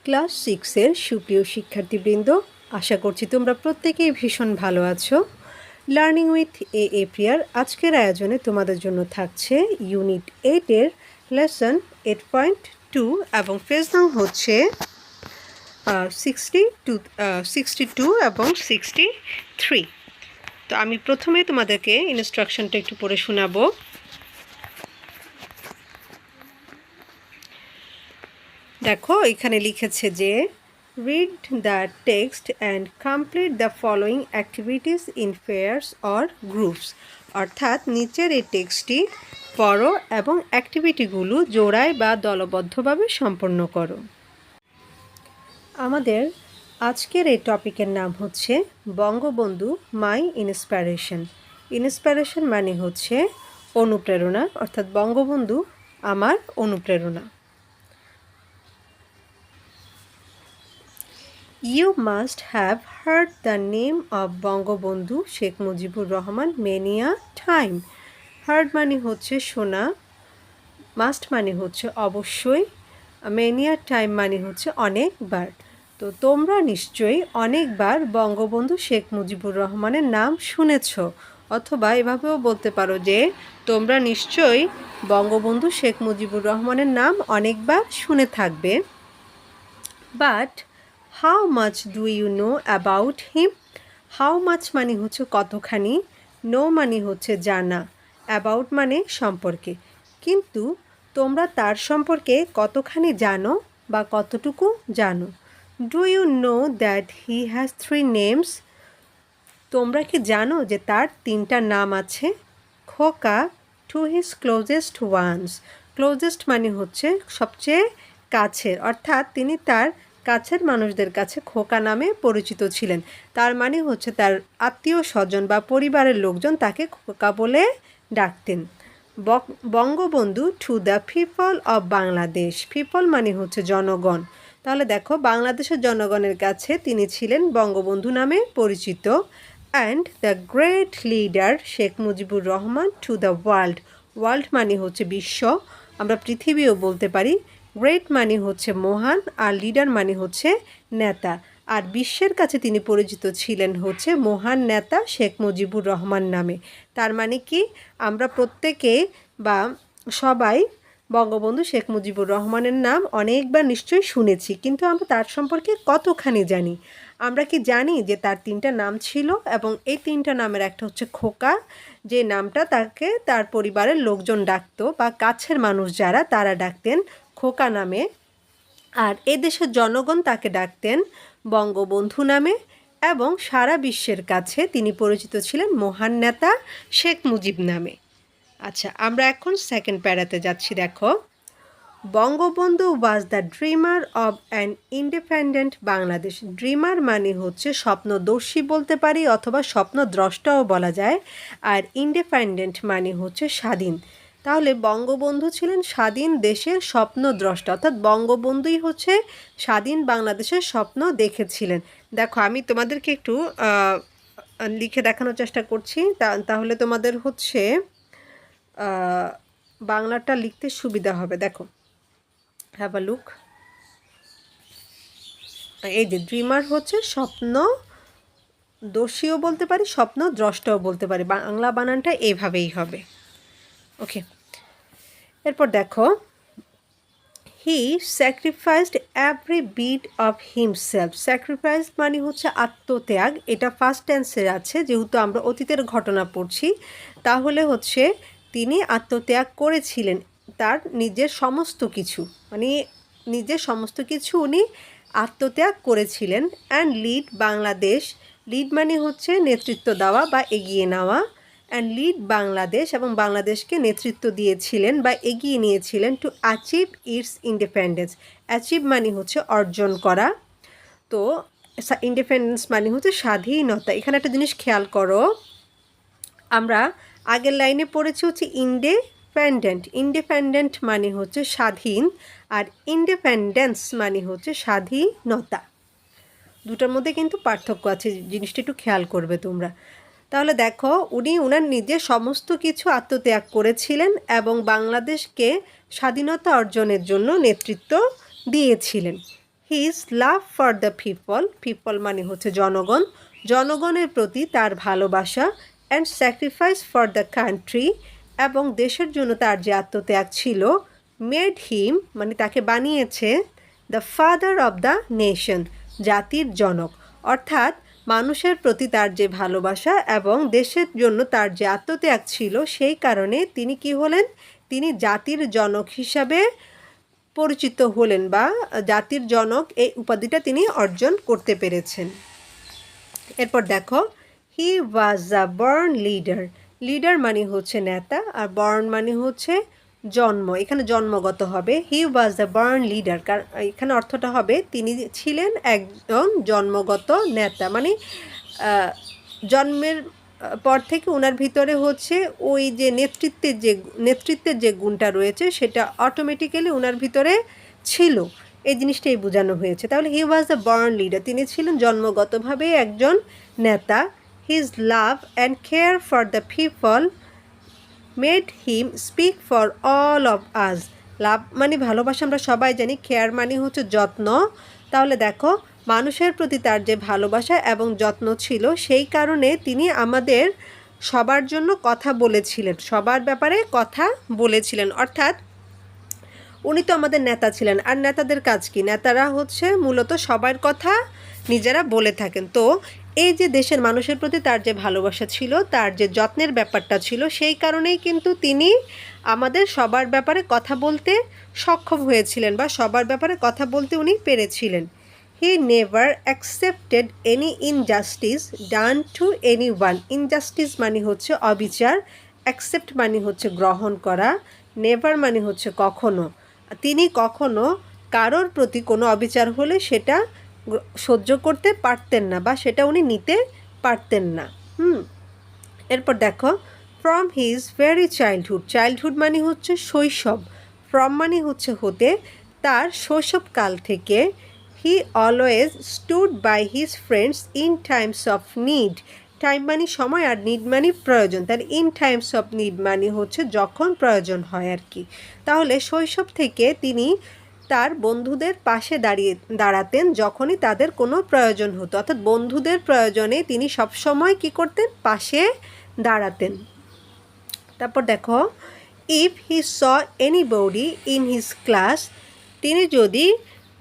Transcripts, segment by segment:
Class সিক্সের সুপ্রিয় শিক্ষার্থীবৃন্দ, আশা করছি তোমরা প্রত্যেকেই ভীষণ ভালো আছো। লার্নিং উইথ এ প্রিয়ার আজকের আয়োজনে তোমাদের জন্য থাকছে ইউনিট 8-এর লেসন 8.2 এবং পেজ নং হচ্ছে 62 এবং 63। তো আমি প্রথমে তোমাদেরকে ইনস্ট্রাকশনটা একটু পড়ে শোনাবো। দেখো, এখানে লিখেছে যে read the text and complete the following activities in pairs or groups. অর্থাৎ নিচের এই টেক্সটটি পড়ো এবং অ্যাক্টিভিটিগুলো জোড়ায় বা দলবদ্ধভাবে সম্পন্ন করো। আমাদের আজকের এই টপিকের নাম হচ্ছে বঙ্গবন্ধু মাই ইন্সপিরেশন। ইন্সপিরেশন মানে হচ্ছে অনুপ্রেরণা, অর্থাৎ বঙ্গবন্ধু আমার অনুপ্রেরণা। You must have heard the name of Bangabandhu Sheikh Mujibur Rahman many a time. Heard মানে হচ্ছে শোনা, মাস্ট মানে হচ্ছে অবশ্যই, many a time মানে হচ্ছে অনেকবার। তো তোমরা নিশ্চয়ই অনেকবার বঙ্গবন্ধু শেখ মুজিবুর রহমানের নাম শুনেছ, অথবা এভাবেও বলতে পারো যে তোমরা নিশ্চয়ই বঙ্গবন্ধু শেখ মুজিবুর রহমানের নাম অনেকবার শুনে থাকবে। But how much do you know about him? How much মানে হচ্ছে কতখানি, নো মানে হচ্ছে জানা, অ্যাবাউট মানে সম্পর্কে। কিন্তু তোমরা তার সম্পর্কে কতখানি জানো বা কতটুকু জানো? Do you know that he has 3 names? তোমরা কি জানো যে তার 3টা নাম আছে? Khoka, to his closest ones. Closest মানে হচ্ছে সবচেয়ে কাছের, অর্থাৎ তিনি তার কাছের মানুষদের কাছে খোকা নামে পরিচিত ছিলেন। তার মানে হচ্ছে তার আত্মীয় স্বজন বা পরিবারের লোকজন তাকে খোকা বলে ডাকতেন। Bangabandhu to the people of Bangladesh. People মানে হচ্ছে জনগণ। তাহলে দেখো, বাংলাদেশের জনগণের কাছে তিনি ছিলেন বঙ্গবন্ধু নামে পরিচিত। And the great leader Sheikh Mujibur Rahman to the world. World মানে হচ্ছে বিশ্ব, আমরা পৃথিবীও বলতে পারি। গ্রেট মানে হচ্ছে মহান, আর লিডার মানে হচ্ছে নেতা। আর বিশ্বের কাছে তিনি পরিচিত ছিলেন হচ্ছে মহান নেতা শেখ মুজিবুর রহমান নামে। তার মানে কি, আমরা প্রত্যেকে বা সবাই বঙ্গবন্ধু শেখ মুজিবুর রহমানের নাম অনেকবার নিশ্চয়ই শুনেছি, কিন্তু আমরা তার সম্পর্কে কতখানি জানি? আমরা কি জানি যে তার 3টা নাম ছিল, এবং এই 3টা নামের একটা হচ্ছে খোকা, যে নামটা তাকে তার পরিবারের লোকজন ডাকতো বা কাছের মানুষ যারা তারা ডাকতেন খোকা নামে। আর এদেশের জনগণ তাকে ডাকতেন বঙ্গবন্ধু নামে, এবং সারা বিশ্বের কাছে তিনি পরিচিত ছিলেন মহান নেতা শেখ মুজিব নামে। আচ্ছা, আমরা এখন সেকেন্ড প্যারাতে যাচ্ছি। দেখো, Bangabandhu was the dreamer of an independent Bangladesh. Dreamer মানে হচ্ছে স্বপ্নদর্শী বলতে পারি, অথবা স্বপ্নদ্রষ্টাও বলা যায়। আর ইন্ডিপেন্ডেন্ট মানে হচ্ছে স্বাধীন। তাহলে বঙ্গবন্ধু ছিলেন স্বাধীন দেশের স্বপ্নদ্রষ্টা, অর্থাৎ বঙ্গবন্ধুই হচ্ছে স্বাধীন বাংলাদেশের স্বপ্ন দেখেছিলেন। দেখো, আমি তোমাদেরকে একটু লিখে দেখানোর চেষ্টা করছি, তাহলে তোমাদের হচ্ছে বাংলাটা লিখতে সুবিধা হবে। দেখো, হ্যাভ আ লুক। এই যে ড্রিমার হচ্ছে স্বপ্নদর্শীও বলতে পারি, স্বপ্নদ্রষ্টাও বলতে পারি। বাংলা বানানটা এইভাবেই হবে। ওকে, এরপর দেখো, he sacrificed every bit of himself. Sacrifice মানে হচ্ছে আত্মত্যাগ। এটা ফার্স্ট টেন্সে আছে, যেহেতু আমরা অতীতের ঘটনা পড়ছি, তাহলে হচ্ছে তিনি আত্মত্যাগ করেছিলেন তার নিজের সমস্ত কিছু, মানে নিজের সমস্ত কিছু উনি আত্মত্যাগ করেছিলেন। And lead Bangladesh. লিড মানে হচ্ছে নেতৃত্ব দেওয়া বা এগিয়ে নেওয়া। অ্যান্ড লিড বাংলাদেশ, এবং বাংলাদেশকে নেতৃত্ব দিয়েছিলেন বা এগিয়ে নিয়েছিলেন to achieve its independence. Achieve মানে হচ্ছে অর্জন করা। তো ইন্ডিপেন্ডেন্স মানে হচ্ছে স্বাধীনতা। এখানে একটা জিনিস খেয়াল করো, আমরা আগের লাইনে পড়েছি হচ্ছে ইন্ডিপেন্ডেন্ট। ইন্ডিপেন্ডেন্ট মানে হচ্ছে স্বাধীন, আর ইন্ডিপেন্ডেন্স মানে হচ্ছে স্বাধীনতা। দুটার মধ্যে কিন্তু পার্থক্য আছে, জিনিসটা একটু খেয়াল করবে তোমরা। তাহলে দেখো, উনি ওনার নিজের সমস্ত কিছু আত্মত্যাগ করেছিলেন এবং বাংলাদেশকে স্বাধীনতা অর্জনের জন্য নেতৃত্ব দিয়েছিলেন। His love for the people মানে হচ্ছে জনগণ, জনগণের প্রতি তার ভালোবাসা, and sacrifice for the country, এবং দেশের জন্য তার যে আত্মত্যাগ ছিল, মেড হিম মানে তাকে বানিয়েছে the father of the nation, জাতির জনক। অর্থাৎ মানুষের প্রতি তার যে ভালোবাসা এবং দেশের জন্য তার যে আত্মত্যাগ ছিল, সেই কারণে তিনি কি হলেন, তিনি জাতির জনক হিসাবে পরিচিত হলেন, বা জাতির জনক এই উপাধিটা তিনি অর্জন করতে পেরেছেন। এরপর দেখো, he was a born leader. Leader মানে হচ্ছে নেতা, আর বর্ন মানে হচ্ছে জন্ম, এখানে জন্মগত হবে। হি ওয়াজ দ্য বর্ন লিডার, কারণ এখানে অর্থটা হবে তিনি ছিলেন একজন জন্মগত নেতা, মানে জন্মের পর থেকে ওনার ভিতরে হচ্ছে ওই যে নেতৃত্বের যে গুণটা রয়েছে সেটা অটোমেটিক্যালি ওনার ভিতরে ছিল, এই জিনিসটাই বোঝানো হয়েছে। তাহলে he was the born leader, তিনি ছিলেন জন্মগতভাবে একজন নেতা। His love and care for the people made him speak for all of us. Love মানে ভালোবাসা, আমরা সবাই জানি। কেয়ার মানে হচ্ছে যত্ন। তাহলে দেখো, মানুষের প্রতি তার যে ভালোবাসা এবং যত্ন ছিল, সেই কারণে তিনি আমাদের সবার জন্য কথা বলেছিলেন, সবার ব্যাপারে কথা বলেছিলেন। অর্থাৎ উনি তো আমাদের নেতা ছিলেন, আর নেতাদের কাজ কি? নেতারা হচ্ছে মূলত সবার কথা নিজেরা বলে থাকেন। তো এই যে দেশের মানুষের প্রতি তার যে ভালোবাসা ছিল, তার যে যত্নের ব্যাপারটা ছিল, সেই কারণেই কিন্তু তিনি আমাদের সবার ব্যাপারে কথা বলতে সক্ষম হয়েছিলেন, বা সবার ব্যাপারে কথা বলতে উনি পেরেছিলেন। He never accepted any injustice done to any one. Injustice মানে হচ্ছে অবিচার, অ্যাকসেপ্ট মানে হচ্ছে গ্রহণ করা, নেভার মানে হচ্ছে কখনো। তিনি কখনো কারোর প্রতি কোনো অবিচার হলে সেটা সহ্য করতে পারতেন না, বা সেটা উনি নিতে পারতেন না। এরপর দেখো, ফ্রম হিজ ভেরি চাইল্ডহুড মানে হচ্ছে শৈশব, ফ্রম মানে হচ্ছে হতে, তার শৈশবকাল থেকে he always stood by his friends in times of need. Time মানে সময়, আর নিড মানে প্রয়োজন। তাহলে ইন টাইমস অফ নিড মানে হচ্ছে যখন প্রয়োজন হয় আর কি। তাহলে শৈশব থেকে তিনি তার বন্ধুদের পাশে দাঁড়াতেন যখনই তাদের কোনো প্রয়োজন হতো, অর্থাৎ বন্ধুদের প্রয়োজনে তিনি সবসময় কী করতেন, পাশে দাঁড়াতেন। তারপর দেখো, if he saw anybody in his class, তিনি যদি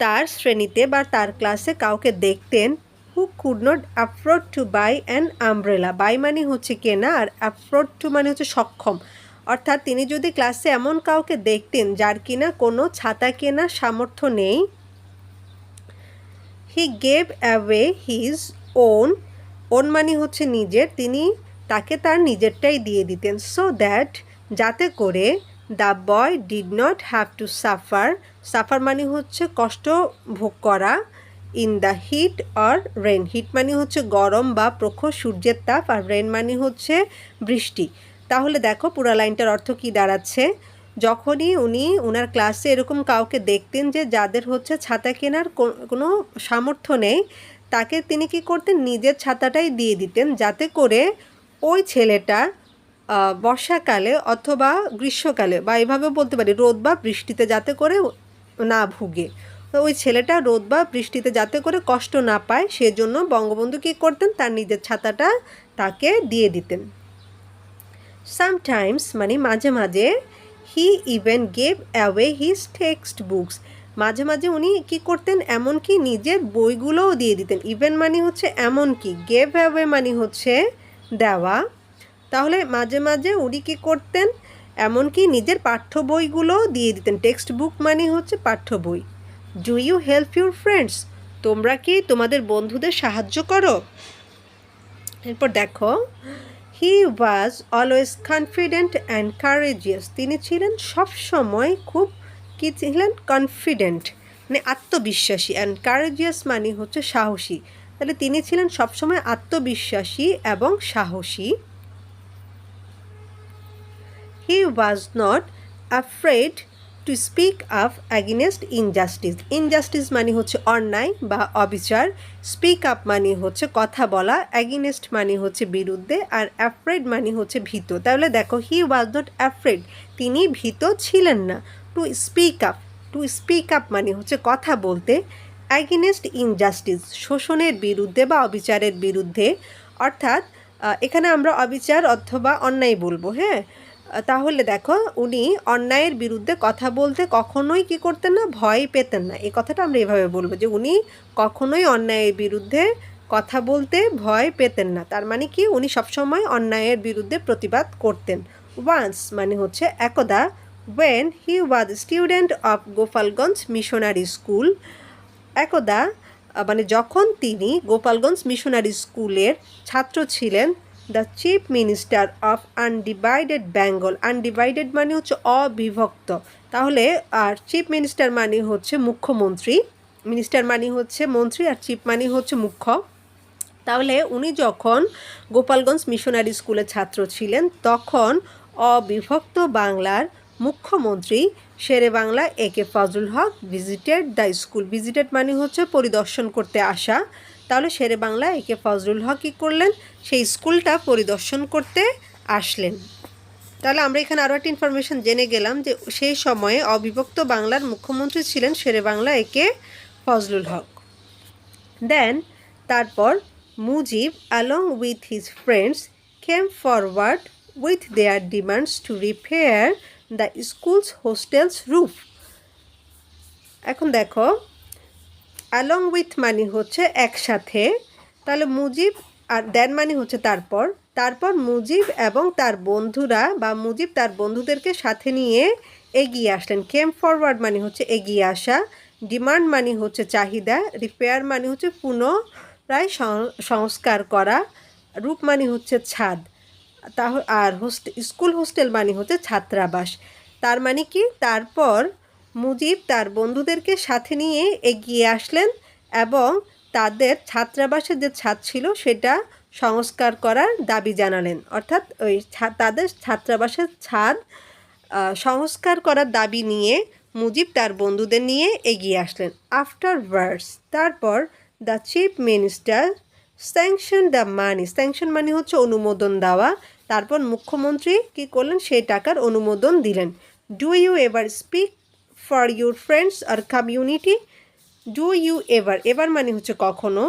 তার শ্রেণীতে বা তার ক্লাসে কাউকে দেখতেন, who could not afford to buy an umbrella. Buy মানে হচ্ছে কেনা, আর অ্যাফোর্ড টু মানে হচ্ছে সক্ষম। অর্থাৎ তিনি যদি ক্লাসে এমন কাউকে দেখতেন যার কিনা কোনো ছাতা কেনার সামর্থ্য নেই, he gave away his own মানে হচ্ছে নিজের, তিনি তাকে তার নিজেরটাই দিয়ে দিতেন। সো দ্যাট যাতে করে the boy did not have to suffer মানে হচ্ছে কষ্ট ভোগ করা, in the heat or rain. Heat মানে হচ্ছে গরম বা প্রখর সূর্যের তাপ, আর রেন মানে হচ্ছে বৃষ্টি। তাহলে দেখো পুরো লাইনটার অর্থ কী দাঁড়াচ্ছে, যখনই উনি ওনার ক্লাসে এরকম কাউকে দেখতেন যে যাদের হচ্ছে ছাতা কেনার কোনো সামর্থ্য নেই, তাকে তিনি কি করতেন, নিজের ছাতাটাই দিয়ে দিতেন, যাতে করে ওই ছেলেটা বর্ষাকালে অথবা গ্রীষ্মকালে, বা এভাবে বলতে পারি রোদ বা বৃষ্টিতে যাতে করে না ভুগে, তো ওই ছেলেটা রোদ বা বৃষ্টিতে যাতে করে কষ্ট না পায়, সেজন্য বঙ্গবন্ধু কী করতেন, তার নিজের ছাতাটা তাকে দিয়ে দিতেন। সামটাইমস মানে মাঝে মাঝে, হি even gave away his text books. মাঝে মাঝে উনি কী করতেন, এমনকি নিজের বইগুলোও দিয়ে দিতেন। ইভেন মানে হচ্ছে এমনকি, গেভ অ্যাওয়ে মানে হচ্ছে দেওয়া। তাহলে মাঝে মাঝে উনি কী করতেন, এমনকি নিজের পাঠ্য বইগুলোও দিয়ে দিতেন। টেক্সট বুক মানে হচ্ছে পাঠ্য বই। Do you help your friends, তোমরা কি তোমাদের বন্ধুদের সাহায্য করো? এরপর দেখো, he was always confident and courageous. তিনি ছিলেন সবসময় খুব কী ছিলেন, কনফিডেন্ট মানে আত্মবিশ্বাসী, অ্যান্ড কারেজিয়াস মানে হচ্ছে সাহসী। তাহলে তিনি ছিলেন সবসময় আত্মবিশ্বাসী এবং সাহসী। He was not afraid to speak up against injustice মানে হচ্ছে অন্যায় বা অবিচার, স্পিক আপ মানে হচ্ছে কথা বলা, অ্যাগেনস্ট মানে হচ্ছে বিরুদ্ধে, আর অ্যাফ্রেড মানে হচ্ছে ভীত। তাহলে দেখো, হি ওয়াজ নট অ্যাফ্রেড, তিনি ভীত ছিলেন না। টু স্পিক আপ মানে হচ্ছে কথা বলতে, অ্যাগেনেস্ট ইনজাস্টিস, শোষণের বিরুদ্ধে বা অবিচারের বিরুদ্ধে। অর্থাৎ এখানে আমরা অবিচার অথবা অন্যায় বলবো, হ্যাঁ। তাহলে দেখো, উনি অন্যায়ের বিরুদ্ধে কথা বলতে কখনোই কী করতেন না, ভয় পেতেন না। এই কথাটা আমরা এভাবে বলবো যে উনি কখনোই অন্যায়ের বিরুদ্ধে কথা বলতে ভয় পেতেন না। তার মানে কি, উনি সবসময় অন্যায়ের বিরুদ্ধে প্রতিবাদ করতেন। ওয়ান্স মানে হচ্ছে একদা, when he was student of Gopalganj missionary school. একদা মানে যখন তিনি গোপালগঞ্জ মিশনারি স্কুলের ছাত্র ছিলেন, the chief minister of undivided Bengal. Undivided মানে হচ্ছে অবিভক্ত। তাহলে আর চিফ মিনিস্টার মানে হচ্ছে মুখ্যমন্ত্রী। মিনিস্টার মানে হচ্ছে মন্ত্রী, আর চিফ মানে হচ্ছে মুখ্য। তাহলে উনি যখন গোপালগঞ্জ মিশনারি স্কুলের ছাত্র ছিলেন, তখন অবিভক্ত বাংলার মুখ্যমন্ত্রী শেরে বাংলা একে ফজলুল হক ভিজিটেড দ্য স্কুল। ভিজিটেড মানে হচ্ছে পরিদর্শন করতে আসা। তাহলে শেরে বাংলা একে ফজলুল হক কী করলেন, সেই স্কুলটা পরিদর্শন করতে আসলেন। তাহলে আমরা এখানে আরও একটা ইনফরমেশন জেনে গেলাম যে সেই সময়ে অবিভক্ত বাংলার মুখ্যমন্ত্রী ছিলেন শেরে বাংলা একে ফজলুল হক। দেন তারপর Mujib along with his friends came forward with their demands to repair the school's hostel's roof. এখন দেখো, along with মানে হচ্ছে একসাথে, তাহলে মুজিব আর দেন মানে হচ্ছে তারপর। তারপর মুজিব এবং তার বন্ধুরা বা মুজিব তার বন্ধুদেরকে সাথে নিয়ে এগিয়ে আসলেন। কেম ফরওয়ার্ড মানে হচ্ছে এগিয়ে আসা, ডিমান্ড মানে হচ্ছে চাহিদা, রিপেয়ার মানে হচ্ছে পুনরায় সংস্কার করা, রূপ মানে হচ্ছে ছাদ, আর স্কুল হোস্টেল মানে হচ্ছে ছাত্রাবাস। তার মানে কি, তারপর মুজিব তার বন্ধুদেরকে সাথে নিয়ে এগিয়ে আসলেন এবং তাদের ছাত্রাবাসের যে ছাদ ছিল সেটা সংস্কার করার দাবি জানালেন। অর্থাৎ ওই তাদের ছাত্রাবাসের ছাদ সংস্কার করার দাবি নিয়ে মুজিব তার বন্ধুদের নিয়ে এগিয়ে আসলেন। আফটার ভার্স, তারপর the chief minister sanction the money. Sanction মানে হচ্ছে অনুমোদন দেওয়া। তারপর মুখ্যমন্ত্রী কী করলেন, সেই টাকার অনুমোদন দিলেন। Do you ever speak for your friends or community. Do you ever, ever মানে হচ্ছে কখনো।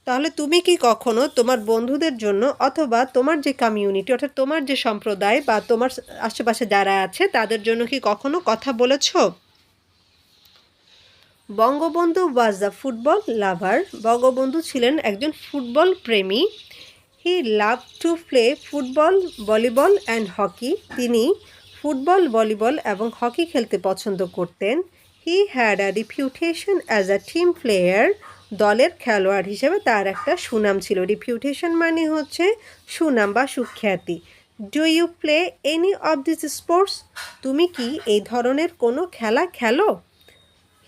তাহলে তুমি কি কখনো তোমার বন্ধুদের জন্য অথবা তোমার যে কমিউনিটি অর্থাৎ তোমার যে সম্প্রদায় বা তোমার আশেপাশে যারা আছে তাদের জন্য কি কখনো কথা বলেছ? Bangabandhu was the football lover. Bangabandhu ছিলেন একজন ফুটবল প্রেমী। He love to play football, volleyball and hockey. তিনি ফুটবল, ভলিবল এবং হকি খেলতে পছন্দ করতেন। He had a reputation as a team player. দলের খেলোয়াড় হিসেবে তার একটা সুনাম ছিল। রিপিউটেশন মানে হচ্ছে সুনাম বা সুখ্যাতি। Do you play any of this sports. তুমি কি এই ধরনের কোনো খেলা খেলো?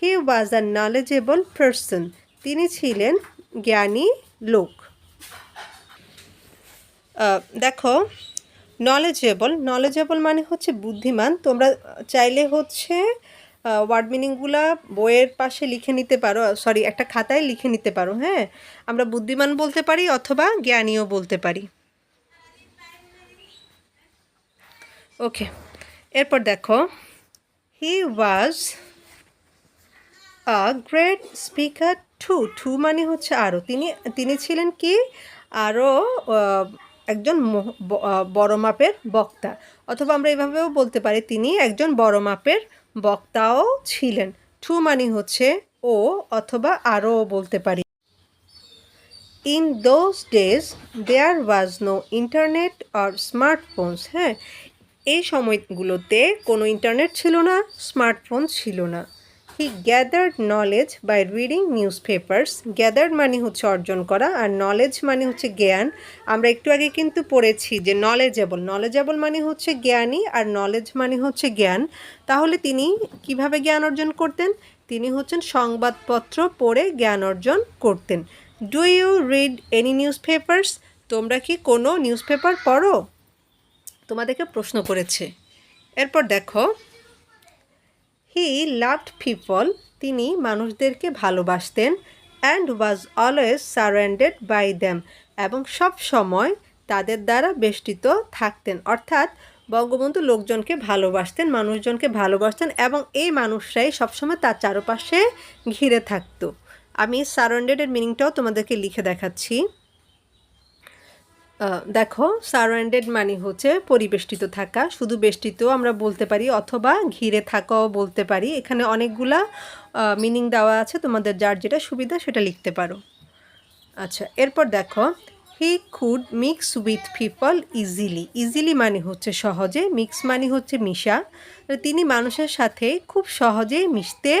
He was a knowledgeable person. তিনি ছিলেন জ্ঞানী লোক। দেখো, নলেজেবল মানে হচ্ছে বুদ্ধিমান। তোমরা চাইলে হচ্ছে ওয়ার্ড মিনিংগুলা বইয়ের পাশে লিখে নিতে পারো, সরি একটা খাতায় লিখে নিতে পারো, হ্যাঁ। আমরা বুদ্ধিমান বলতে পারি অথবা জ্ঞানীও বলতে পারি। ওকে, এরপর দেখো, he was a great speaker to মানে হচ্ছে আরও। তিনি ছিলেন কি, আরও একজন বড় মাপের বক্তা, অথবা আমরা এভাবেও বলতে পারি তিনি একজন বড় মাপের বক্তাও ছিলেন। টু মানে হচ্ছে ও অথবা আরও বলতে পারি। In those days there was no internet or smartphones. হ্যাঁ, এই সময়গুলোতে কোনো ইন্টারনেট ছিল না, স্মার্টফোন ছিল না। He gathered knowledge by reading newspapers. Gathered মানে হচ্ছে অর্জন করা, আর নলেজ মানে হচ্ছে জ্ঞান। আমরা একটু আগে কিন্তু পড়েছি যে নলেজেবল মানে হচ্ছে জ্ঞানী, আর নলেজ মানে হচ্ছে জ্ঞান। তাহলে তিনি কিভাবে জ্ঞান অর্জন করতেন? তিনি হচ্ছেন সংবাদপত্র পড়ে জ্ঞান অর্জন করতেন। Do you read any news papers. তোমরা কি কোনো নিউজ পেপার পড়ো? তোমাদেরকে প্রশ্ন করেছে। এরপর দেখো, হি লাভড পিপল। তিনি মানুষদেরকে ভালোবাসতেন। And was always surrounded by them. এবং সব সময় তাদের দ্বারা বেষ্টিত থাকতেন। অর্থাৎ বঙ্গবন্ধু লোকজনকে ভালোবাসতেন, মানুষজনকে ভালোবাসতেন, এবং এই মানুষরাই সবসময় তার চারপাশে ঘিরে থাকতো। আমি সারাউন্ডেডের মিনিংটাও তোমাদেরকে লিখে দেখাচ্ছি। দেখো, সারাউন্ডেড মানে হচ্ছে পরিবেষ্টিত থাকা, শুধু বেষ্টিতও আমরা বলতে পারি অথবা ঘিরে থাকাও বলতে পারি। এখানে অনেকগুলা মিনিং দেওয়া আছে, তোমাদের যার যেটা সুবিধা সেটা লিখতে পারো। আচ্ছা, এরপর দেখো, he could mix with people easily. Easily মানে হচ্ছে সহজে, মিক্স মানে হচ্ছে মিশা। তিনি মানুষের সাথে খুব সহজেই মিশতে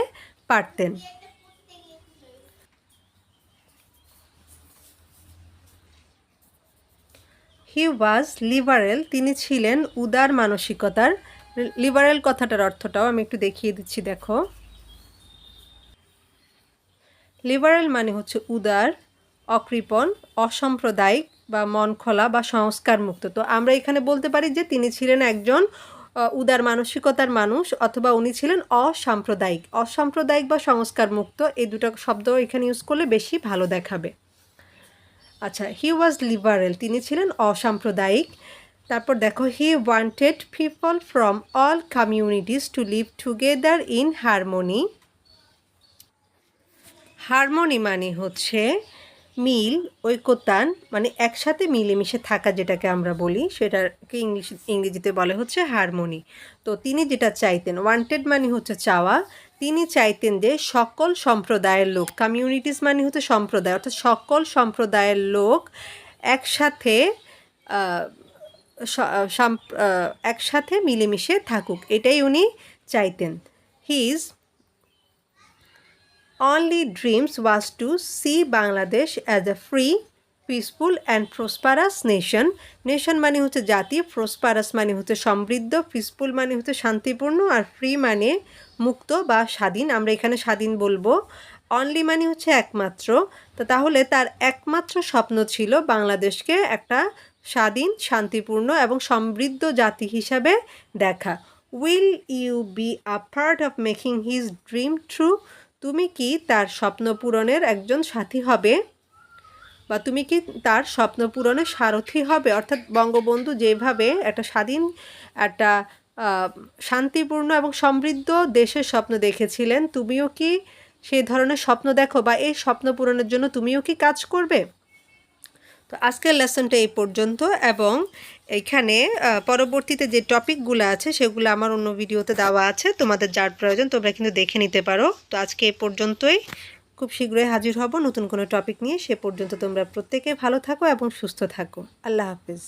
পারতেন। হি ওয়াজ লিবারেল, তিনি ছিলেন উদার মানসিকতার। লিবারেল কথাটার অর্থটাও আমি একটু দেখিয়ে দিচ্ছি, দেখো। লিবারেল মানে হচ্ছে উদার, অকৃপণ, অসাম্প্রদায়িক বা মন খোলা বা সংস্কার মুক্ত। তো আমরা এখানে বলতে পারি যে তিনি ছিলেন একজন উদার মানসিকতার মানুষ, অথবা উনি ছিলেন অসাম্প্রদায়িক। অসাম্প্রদায়িক বা সংস্কার মুক্ত, এই দুটো শব্দ এখানে ইউজ করলে বেশি ভালো দেখাবে। আচ্ছা, হি ওয়াজ লিবারেল, তিনি ছিলেন অসাম্প্রদায়িক। তারপর দেখো, he wanted people from all communities to live together in harmony. Harmony মানে হচ্ছে মিল, ঐকতান, মানে একসাথে মিলেমিশে থাকা যেটাকে আমরা বলি, সেটাকে ইংরেজিতে বলে হচ্ছে হারমোনি। তো তিনি যেটা চাইতেন, ওয়ান্টেড মানে হচ্ছে চাওয়া, তিনি চাইতেন যে সকল সম্প্রদায়ের লোক, কমিউনিটিস মানে হচ্ছে সম্প্রদায়, অর্থাৎ সকল সম্প্রদায়ের লোক একসাথে একসাথে মিলেমিশে থাকুক, এটাই উনি চাইতেন। His only dreams was to see Bangladesh as a free, peaceful and prosperous nation. Nation মানে হচ্ছে জাতি, প্রসপারাস মানে হচ্ছে সমৃদ্ধ, পিসফুল মানে হচ্ছে শান্তিপূর্ণ, আর ফ্রি মানে মুক্ত বা স্বাধীন। আমরা এখানে স্বাধীন বলবো। অনলি মানে হচ্ছে একমাত্র। তো তাহলে তার একমাত্র স্বপ্ন ছিল বাংলাদেশকে একটা স্বাধীন, শান্তিপূর্ণ এবং সমৃদ্ধ জাতি হিসাবে দেখা। Will you be a part of making his dream true? তুমি কি তার স্বপ্ন পূরণের একজন সাথী হবে, বা তুমি কি তার স্বপ্ন পূরণের সারথি হবে? অর্থাৎ বঙ্গবন্ধু যেভাবে একটা স্বাধীন, একটা শান্তিপূর্ণ এবং সমৃদ্ধ দেশের স্বপ্ন দেখেছিলেন, তুমিও কি সেই ধরনের স্বপ্ন দেখো, বা এই স্বপ্ন পূরণের জন্য তুমিও কি কাজ করবে? তো আজকের লেসনটা এই পর্যন্ত, এবং এখানে পরবর্তীতে যে টপিকগুলো আছে সেগুলো আমার অন্য ভিডিওতে দেওয়া আছে, তোমাদের যার প্রয়োজন তোমরা কিন্তু দেখে নিতে পারো। তো আজকে এই পর্যন্তই, খুব শীঘ্রই হাজির হব নতুন কোনো টপিক নিয়ে। সে পর্যন্ত তোমরা প্রত্যেকে ভালো থাকো এবং সুস্থ থাকো। আল্লাহ হাফিজ।